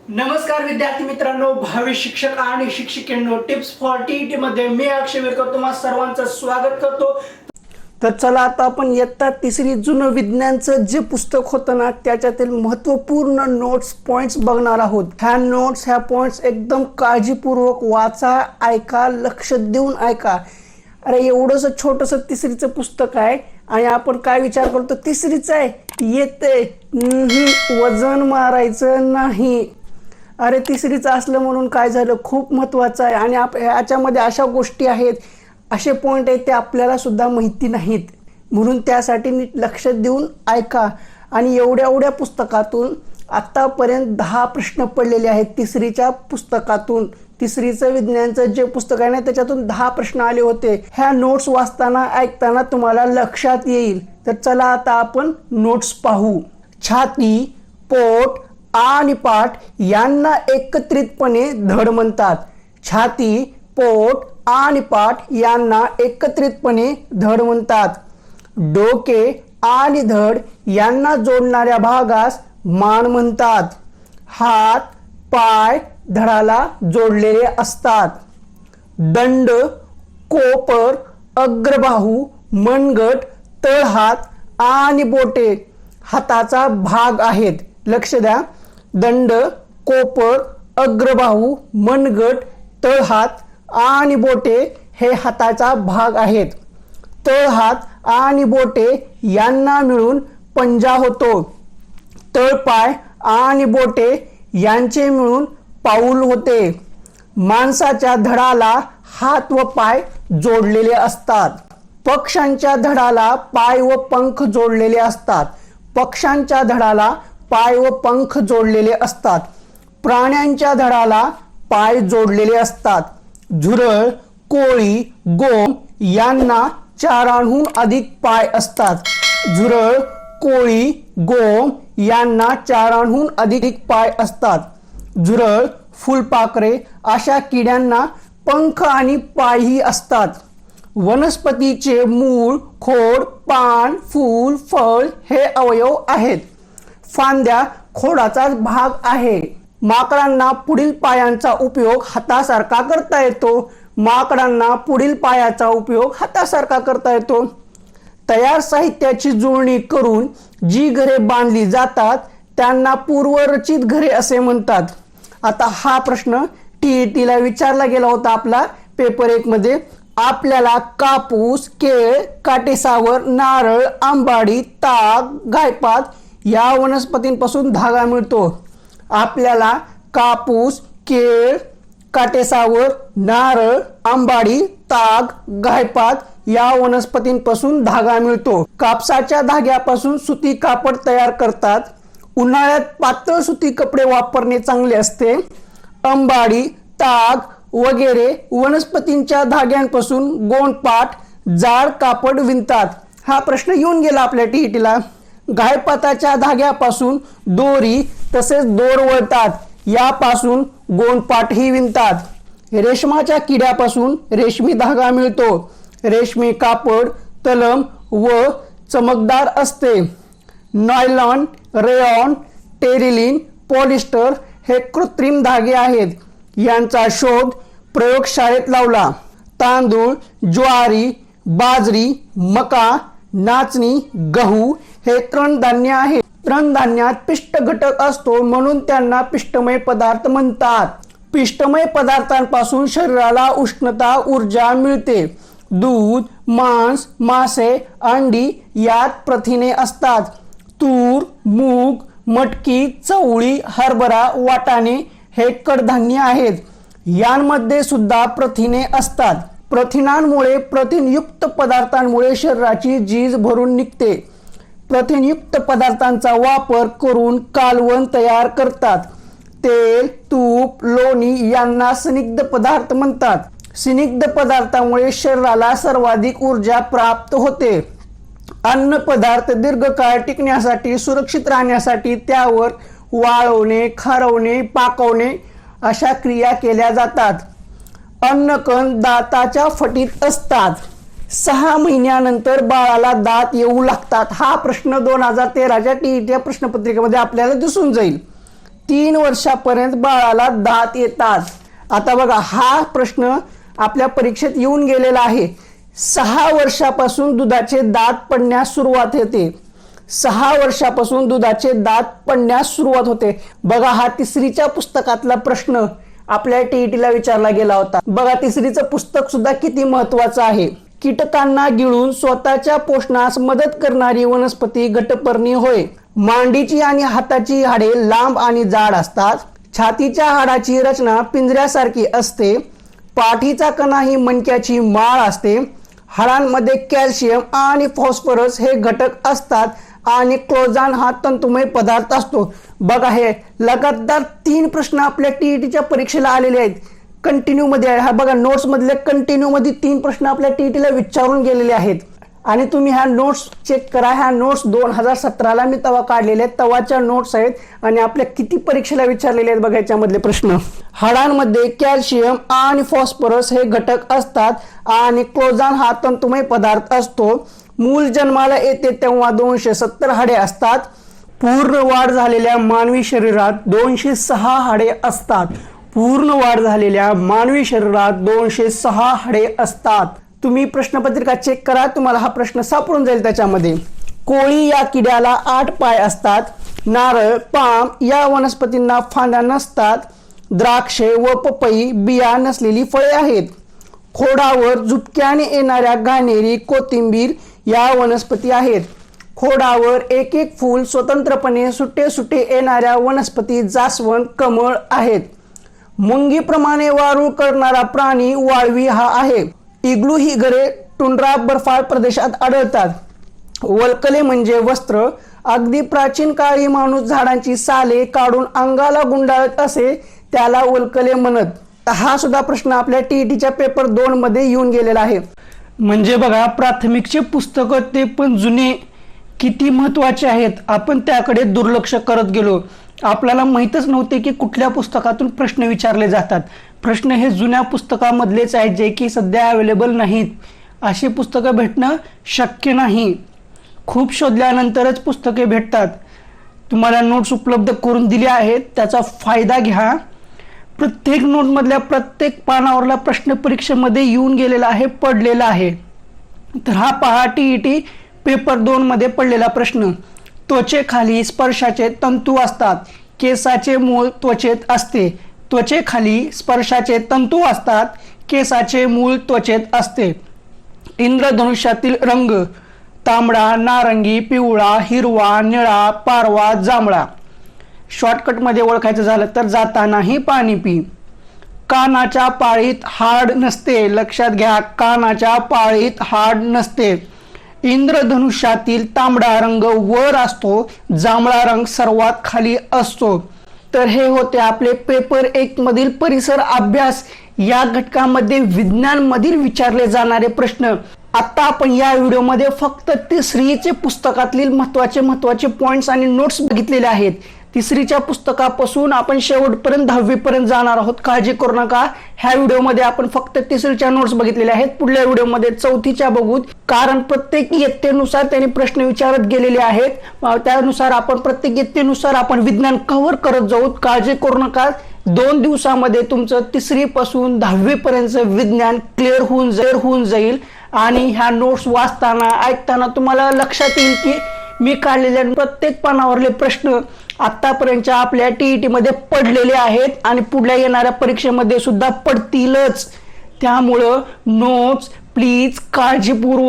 नमस्कार विद्यार्थी मित्रांनो, भावी शिक्षक आणि शिक्षिकेंनो, टिप्स फॉर टीईटी मध्ये मी अक्षय विरकर तुम्हा सर्वांचं स्वागत करतो। तर चला आता आपण इयत्ता तिसरी जुनं विज्ञानचं जे पुस्तक होतं ना त्याच्यातील महत्त्वपूर्ण नोट्स पॉइंट्स बघणार आहोत। ह्या नोट्स ह्या पॉइंट्स एकदम काळजीपूर्वक वाचा, ऐका, लक्ष देऊन ऐका। अरे एवढंसं छोटंसं तिसरीचं पुस्तक आहे आणि आपण काय विचार करतो, तिसरीचं आहे येते वजन मारायचं नाही। अरे तिसरीचं असलं म्हणून काय झालं, खूप महत्त्वाचं आहे आणि याच्यामध्ये अशा गोष्टी आहेत, असे पॉईंट आहेत ते आपल्याला सुद्धा माहिती नाहीत, म्हणून त्यासाठी नीट लक्ष देऊन ऐका। आणि एवढ्या पुस्तकातून आत्तापर्यंत 10 प्रश्न पडलेले आहेत तिसरीच्या पुस्तकातून। तिसरीचं विज्ञानचं जे पुस्तक आहे ना त्याच्यातून 10 प्रश्न आले होते। ह्या नोट्स वाचताना ऐकताना तुम्हाला लक्षात येईल। तर चला आता आपण नोट्स पाहू। छाती, पोट आणि पाठ यांना एकत्रितपणे धड म्हणतात। छाती, पोट आणि पाठ यांना एकत्रितपणे धड म्हणतात। डोके आणि धड यांना जोडणाऱ्या भागास मान म्हणतात। हात, पाय धडाला जोडलेले असतात। दंड, कोपर, अग्रबाहू, मनगट, तळहात आणि बोटे हाताचा भाग आहेत। लक्ष द्या, दंड, कोपर, अग्रबाहू, मनगट, तळहात आणि बोटे हे हाताचा भाग आहेत। तळहात आणि बोटे यांना मिळून पंजा होतो। तळपाय आणि बोटे यांचे मिळून पाऊल होते। माणसाच्या धडाला हात व पाय जोडलेले असतात। पक्ष्यांच्या धडाला पाय व पंख जोडलेले असतात। पक्ष्यांच्या धडाला पाय व पंख जोडलेले असतात। प्राण्यांच्या धडाला पाय जोडलेले असतात। झुरळ, कोळी, गोम यांना 4हून अधिक पाय असतात। झुरळ, कोळी, गोम यांना 4हून अधिक पाय असतात। झुरळ, फुलपाखरे अशा किड्यांना पंख आणि पायही असतात। वनस्पतीचे मूळ, खोड, पान, फूल, फळ हे अवयव आहेत। फांद्या खोडाचाच भाग आहे। माकडांना पुढील पायांचा उपयोग हातासारखा करता येतो। माकडांना पुढील पायाचा उपयोग हातासारखा करता येतो। तयार साहित्याची जुळणी करून जी घरे बांधली जातात त्यांना पूर्वरचित घरे असे म्हणतात। आता हा प्रश्न टीईटीला विचारला गेला होता आपला पेपर 1 मध्ये। आपल्याला कापूस, केळ, काटेसावर, नारळ, आंबाडी, ताग, गायपात या वनस्पतींपासून धागा मिळतो। आपल्याला कापूस, केळ, काटेसावर, नारळ, आंबाडी, ताग, गायपात या वनस्पतींपासून धागा मिळतो। कापसाच्या धाग्यापासून सुती कापड तयार करतात। उन्हाळ्यात पातळ सुती कपडे वापरणे चांगले असते। आंबाडी, ताग वगैरे वनस्पतींच्या धाग्यांपासून गोंडपाट, जाड कापड विणतात। हा प्रश्न येऊन गेला आपल्या टीईटीला। गायपाताच्या धाग्यापासून दोरी तसेच दोर वळतात, यापासून गोंडपाटही विणतात। रेशमाच्या किड्यापासून रेशमी धागा मिळतो। रेशमी कापड तलम व चमकदार असते। नायलॉन, रेयॉन, टेरिलिन, पॉलिस्टर हे कृत्रिम धागे आहेत। यांचा शोध प्रयोगशाळेत लावला। तांदूळ, ज्वारी, बाजरी, मका, नाचणी, गहू हे तृणधान्य आहेत। तृणधान्यात पिष्ट घटक असतो म्हणून त्यांना पिष्टमय पदार्थ म्हणतात। पिष्टमय पदार्थांपासून शरीराला उष्णता, ऊर्जा मिळते। दूध, मांस, मासे, अंडी यात प्रथिने असतात। तूर, मूग, मटकी, चवळी, हरभरा, वाटाणे हे कडधान्य आहेत। यांमध्ये सुद्धा प्रथिने असतात। प्रथिनांमुळे, प्रथिनयुक्त पदार्थांमुळे शरीराची झीज भरून निघते। प्रथिनयुक्त पदार्थांचा वापर करून कालवण तयार करतात। तेल, तूप, लोणी यांना स्निग्ध पदार्थ म्हणतात। स्निग्ध पदार्थामुळे शरीराला सर्वाधिक ऊर्जा प्राप्त होते। अन्न पदार्थ दीर्घकाळ टिकण्यासाठी, सुरक्षित राहण्यासाठी त्यावर वाळवणे, खारवणे, पाकवणे अशा क्रिया केल्या जातात। अन्नकण दाताच्या फटीत असतात। 6 महिन्यानंतर बाळाला दात येऊ लागतात। हा प्रश्न 2013च्या टीईटीच्या प्रश्नपत्रिकेमध्ये आपल्याला दिसून जाईल। 3 वर्षापर्यंत बाळाला दात येतात. आता बघा, हा प्रश्न आपल्या परीक्षेत येऊन गेलेला आहे. 6 वर्षापासून दुधाचे दात पडण्यास सुरुवात होते. 6 वर्षापासून दुधाचे दात पडण्यास सुरुवात होते. बघा, हा तिसरीच्या पुस्तकातला प्रश्न आपल्या टीईटीला विचारला गेला होता. बघा, तिसरीचं पुस्तक सुद्धा किती महत्वाचं आहे. कीटकांना गिळून स्वतःच्या पोषणास मदत करणारी वनस्पती घटपर्णी होय. मांडीची आणि हाताची हाडे लांब आणि जाड असतात. छातीच्या हाडाची रचना पिंजऱ्यासारखी असते. पाठीचा कणा ही मणक्याची माळ असते. हाडांमध्ये कॅल्शियम आणि फॉस्फरस हे घटक असतात आणि क्लोजान हा तंतुमय पदार्थ असतो. बघा, हे लगातार 3 प्रश्न आपल्या टीईटीच्या परीक्षेला आलेले आहेत. कंटिन्यू मध्ये आहे. हा बघा, नोट्स मधले कंटिन्यू मध्ये 3 प्रश्न आपल्या टीईटीला विचारून गेलेले आहेत. आणि तुम्ही ह्या नोट्स चेक करा. ह्या नोट्स 2017ला मी तेव्हा काढलेले आहेत, तेव्हाच्या नोट्स आहेत आणि आपल्या किती परीक्षेला विचारलेले आहेत बघा याच्यामधले प्रश्न. हाडांमध्ये कॅल्शियम आणि फॉस्फरस हे घटक असतात आणि क्लोजान हा तंतुमय पदार्थ असतो. मूल जन्माला येते तेव्हा 270 हाडे असतात. पूर्ण वाढ झालेल्या मानवी शरीरात 206 हाडे असतात. पूर्ण वाढ झालेल्या मानवी शरीरात 206 हाडे असतात. तुम्ही प्रश्नपत्रिका चेक करा, तुम्हाला हा प्रश्न सापडून जाईल त्याच्यामध्ये. कोळी या किड्याला 8 पाय असतात. नारळ, पाम या वनस्पतींना फांद्या नसतात. द्राक्षे व पपई बिया नसलेली फळे आहेत. खोडावर झुपक्याने येणाऱ्या घाणेरी, कोथिंबीर या वनस्पती आहेत. खोडावर एक एक फूल स्वतंत्रपणे सुटे सुटे येणाऱ्या वनस्पती जास्वंद, कमळ आहेत. मुंगीप्रमाणे वारूळ करणारा प्राणी वाळवी हा आहे. इग्लू ही घरे टुंड्रा बर्फाळ प्रदेशात आढळतात. वल्कले म्हणजे वस्त्र. अगदी प्राचीन काळी माणूस झाडांची साले काढून अंगाला गुंडाळत असे, त्याला वल्कले म्हणत. हा सुद्धा प्रश्न आपल्या टीईटीच्या पेपर 2 मध्ये येऊन गेलेला आहे. म्हणजे बघा, प्राथमिकचे पुस्तकं ते पण जुने किती महत्वाचे आहेत. आपण त्याकडे दुर्लक्ष करत गेलो. आपल्याला माहीतच नव्हते की कुठल्या पुस्तकातून प्रश्न विचारले जातात. प्रश्न हे जुन्या पुस्तकामधलेच आहेत, जे की सध्या अवेलेबल नाहीत. अशी पुस्तकं भेटणं शक्य नाही. खूप शोधल्यानंतरच पुस्तके भेटतात. तुम्हाला नोट्स उपलब्ध करून दिले आहेत, त्याचा फायदा घ्या. प्रत्येक नोटमधल्या प्रत्येक पानावरला प्रश्न परीक्षेमध्ये येऊन गेलेला आहे, पडलेला आहे. तर हा पहा, टीईटी पेपर 2 मध्ये पडलेला प्रश्न. त्वचेखाली स्पर्शाचे तंतू असतात. केसाचे मूळ त्वचेत असते. त्वचेखाली स्पर्शाचे तंतू असतात. केसाचे मूळ त्वचेत असते. इंद्रधनुष्यातील रंग तांबडा, नारंगी, पिवळा, हिरवा, निळा, पारवा, जांभळा. शॉर्टकटमध्ये ओळखायचं झालं तर जातानाही पाणी पी. कानाच्या पाळीत हाड नसते. लक्षात घ्या, कानाच्या पाळीत हाड नसते. इंद्रधनुष्यातील तांबडा रंग वर असतो. जांभळा रंग सर्वात खाली असतो. तर हे होते आपले पेपर 1 मधील परिसर अभ्यास या घटकामध्ये विज्ञान मधील विचारले जाणारे प्रश्न. आता आपण या व्हिडिओमध्ये फक्त तिसरीचे पुस्तकातील महत्वाचे पॉइंट्स आणि नोट्स बघितलेले आहेत. तिसरीच्या पुस्तकापासून आपण शेवटपर्यंत 10वी पर्यंत जाणार आहोत. काळजी करू नका. ह्या व्हिडिओमध्ये आपण फक्त तिसरीच्या नोट्स बघितलेल्या आहेत. पुढल्या व्हिडिओमध्ये 4थीच्या बघू, कारण प्रत्येक इयत्तेनुसार त्यांनी प्रश्न विचारत गेलेले आहेत. त्यानुसार आपण प्रत्येक इयत्तेनुसार आपण विज्ञान कव्हर करत जाऊ. काळजी करू नका. 2 दिवसामध्ये तुमचं 3री पासून 10वी पर्यंत विज्ञान क्लिअर होऊन जाईल. आणि ह्या नोट्स वाचताना ऐकताना तुम्हाला लक्षात येईल की मी काढलेल्या प्रत्येक पानावरले प्रश्न आतापर्यंतच्या आपल्या टीईटी मध्ये पडलेले आहेत आणि पुढल्या येणाऱ्या परीक्षेमध्ये सुद्धा पडतीलच. त्यामुळं नोट्स प्लीज काळजीपूर्वक